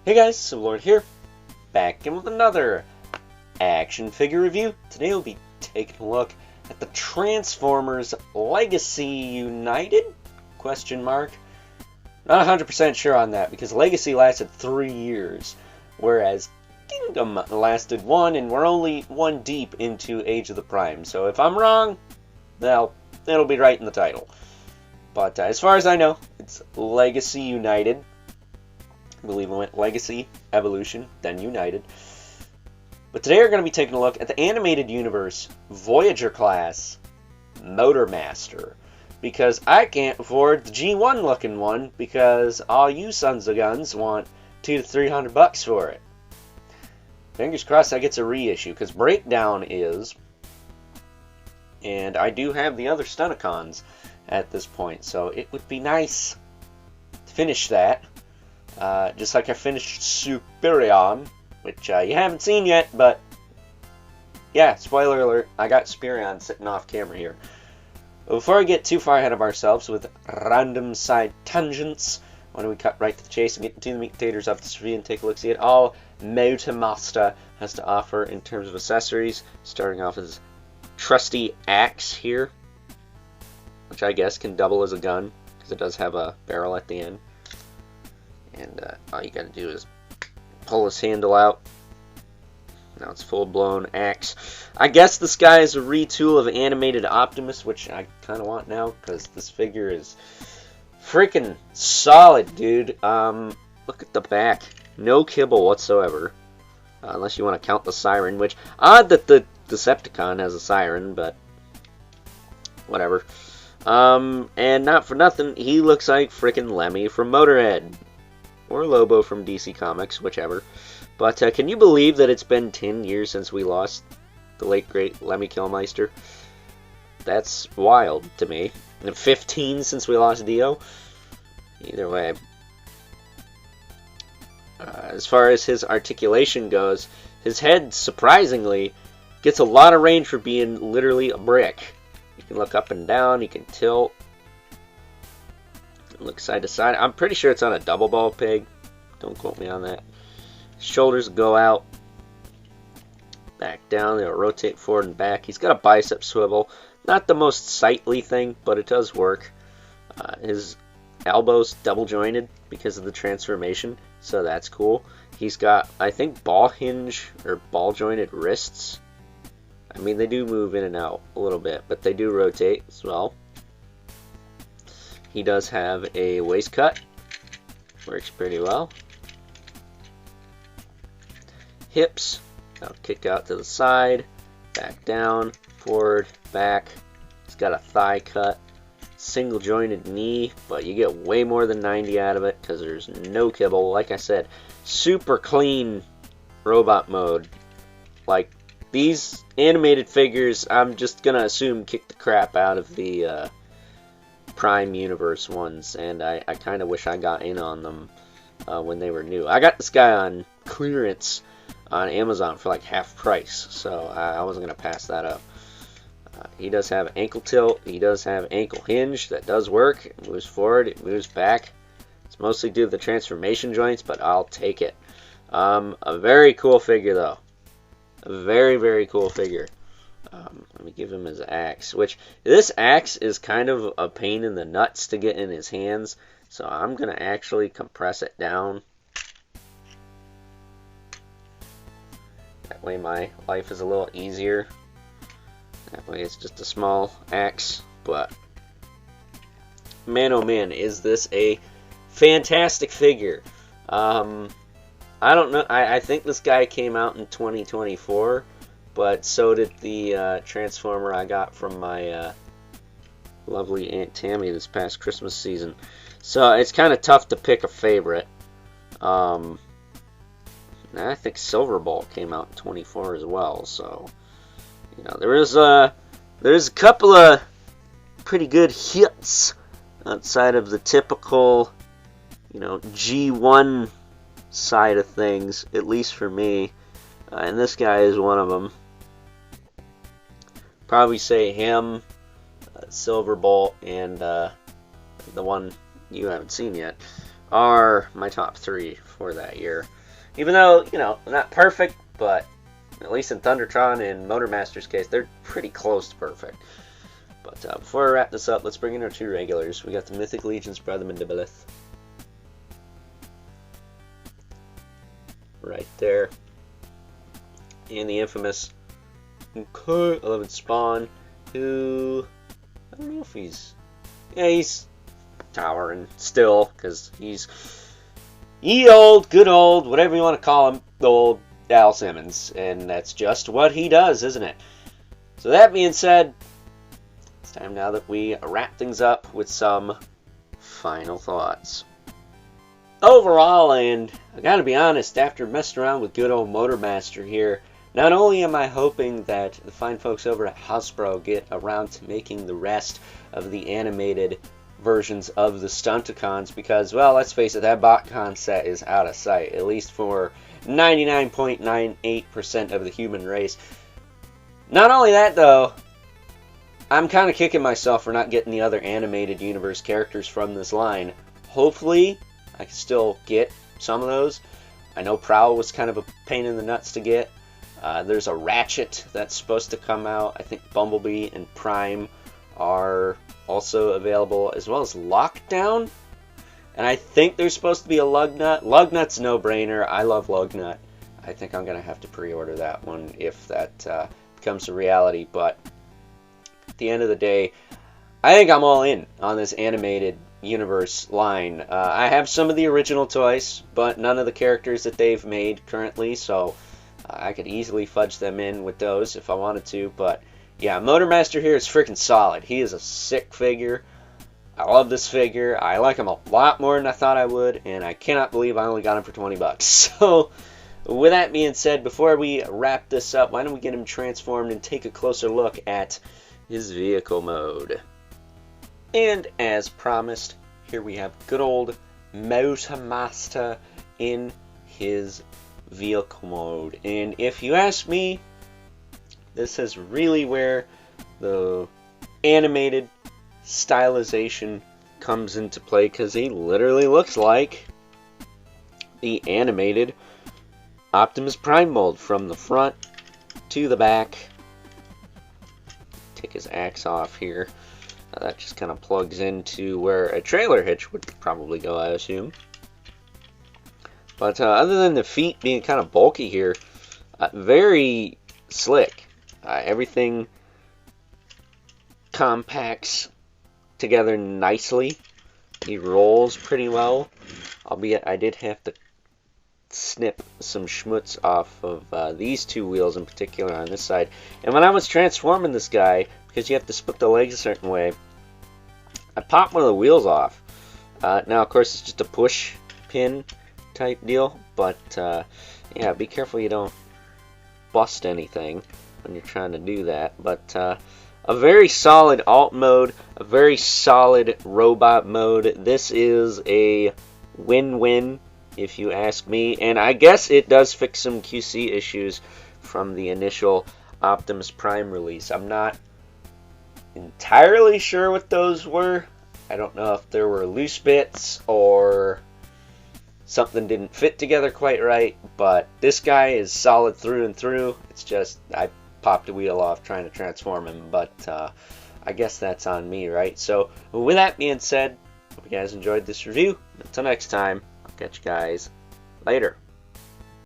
Hey guys, Lord here, back in with another action figure review. Today we'll be taking a look at the Transformers Legacy United? Question mark. Not 100% sure on that because Legacy lasted 3 years, whereas Kingdom lasted 1, and we're only 1 deep into Age of the Prime. So if I'm wrong, well, it'll be right in the title. But as far as I know, it's Legacy United. I believe we went Legacy, Evolution, then United. But today we're going to be taking a look at the animated universe Voyager class Motormaster. Because I can't afford the G1 looking one because all you sons of guns want $200 to $300 for it. Fingers crossed that gets a reissue because Breakdown is, and I do have the other Stunticons at this point, so it would be nice to finish that. Just like I finished Superion, which you haven't seen yet, but yeah, spoiler alert, I got Superion sitting off camera here. But before I get too far ahead of ourselves with random side tangents, why don't we cut right to the chase and get into the meat and potatoes of this review and take a look, see at all Motormaster has to offer in terms of accessories, starting off as trusty axe here, which I guess can double as a gun because it does have a barrel at the end. And all you gotta do is pull his handle out. Now it's full-blown axe. I guess this guy is a retool of Animated Optimus, which I kind of want now because this figure is freaking solid, dude. Look at the back. No kibble whatsoever. Unless you want to count the siren, which odd that the Decepticon has a siren, but whatever. And not for nothing, he looks like freaking Lemmy from Motorhead. Or Lobo from DC Comics, whichever. But can you believe that it's been 10 years since we lost the late great Lemmy Kilmister? That's wild to me. And 15 since we lost Dio. Either way. As far as his articulation goes, his head, surprisingly, gets a lot of range for being literally a brick. You can look up and down, you can tilt. Look side to side. I'm pretty sure it's on a double ball peg. Don't quote me on that. Shoulders go out. Back down. They'll rotate forward and back. He's got a bicep swivel. Not the most sightly thing, but it does work. His elbows double jointed because of the transformation. So that's cool. He's got, I think, ball hinge or ball jointed wrists. I mean, they do move in and out a little bit, but they do rotate as well. He does have a waist cut. Works pretty well. Hips. That'll kick out to the side. Back down. Forward. Back. He's got a thigh cut. Single jointed knee. But you get way more than 90 out of it because there's no kibble. Like I said, super clean robot mode. Like, these animated figures, I'm just going to assume kick the crap out of the Prime Universe ones, and I kind of wish I got in on them when they were new. I got this guy on clearance on Amazon for like half price, so I wasn't going to pass that up. He does have ankle tilt, he does have ankle hinge, that does work. It moves forward, it moves back. It's mostly due to the transformation joints, but I'll take it. A very cool figure though. A very, very cool figure. Let me give him his axe, which this axe is kind of a pain in the nuts to get in his hands, so I'm going to actually compress it down. That way my life is a little easier. That way it's just a small axe, but man oh man, is this a fantastic figure. I don't know, I think this guy came out in 2024. But so did the Transformer I got from my lovely Aunt Tammy this past Christmas season. So it's kind of tough to pick a favorite. I think Silverbolt came out in 24 as well. So, you know, there's a couple of pretty good hits outside of the typical, you know, G1 side of things, at least for me. And this guy is one of them. Probably say him, Silverbolt, and the one you haven't seen yet are my top 3 for that year. Even though, you know, not perfect, but at least in Thundertron and Motormaster's case, they're pretty close to perfect. But before I wrap this up, let's bring in our 2 regulars. We got the Mythic Legion's Brother Mandibilith. Right there. And the infamous 11 Spawn, who, I don't know if he's, yeah, he's towering still, because he's old, good old, whatever you want to call him, the old Al Simmons, and that's just what he does, isn't it? So that being said, it's time now that we wrap things up with some final thoughts. Overall, and I gotta be honest, after messing around with good old Motormaster here, not only am I hoping that the fine folks over at Hasbro get around to making the rest of the animated versions of the Stunticons, because, well, let's face it, that BotCon set is out of sight, at least for 99.98% of the human race. Not only that, though, I'm kind of kicking myself for not getting the other animated universe characters from this line. Hopefully, I can still get some of those. I know Prowl was kind of a pain in the nuts to get. There's a Ratchet that's supposed to come out. I think Bumblebee and Prime are also available, as well as Lockdown. And I think there's supposed to be a Lugnut. Lugnut's no-brainer. I love Lugnut. I think I'm going to have to pre-order that one if that becomes a reality. But at the end of the day, I think I'm all in on this animated universe line. I have some of the original toys, but none of the characters that they've made currently, so I could easily fudge them in with those if I wanted to. But yeah, Motormaster here is freaking solid. He is a sick figure. I love this figure. I like him a lot more than I thought I would, and I cannot believe I only got him for 20 bucks. So with that being said, before we wrap this up, why don't we get him transformed and take a closer look at his vehicle mode. And as promised, here we have good old Motormaster in his vehicle mode. And if you ask me, this is really where the animated stylization comes into play, because he literally looks like the animated Optimus Prime mold from the front to the back. Take his axe off here. That just kind of plugs into where a trailer hitch would probably go, I assume. But other than the feet being kind of bulky here, very slick. Everything compacts together nicely. He rolls pretty well, albeit I did have to snip some schmutz off of these 2 wheels in particular on this side. And when I was transforming this guy, because you have to split the legs a certain way, I popped one of the wheels off. Now, of course, it's just a push pin type deal, but yeah, be careful you don't bust anything when you're trying to do that. But a very solid alt mode, a very solid robot mode. This is a win-win, if you ask me, and I guess it does fix some QC issues from the initial Optimus Prime release. I'm not entirely sure what those were. I don't know if there were loose bits or something didn't fit together quite right, but this guy is solid through and through. It's just I popped a wheel off trying to transform him, but I guess that's on me, right? So with that being said, hope you guys enjoyed this review. Until next time, I'll catch you guys later.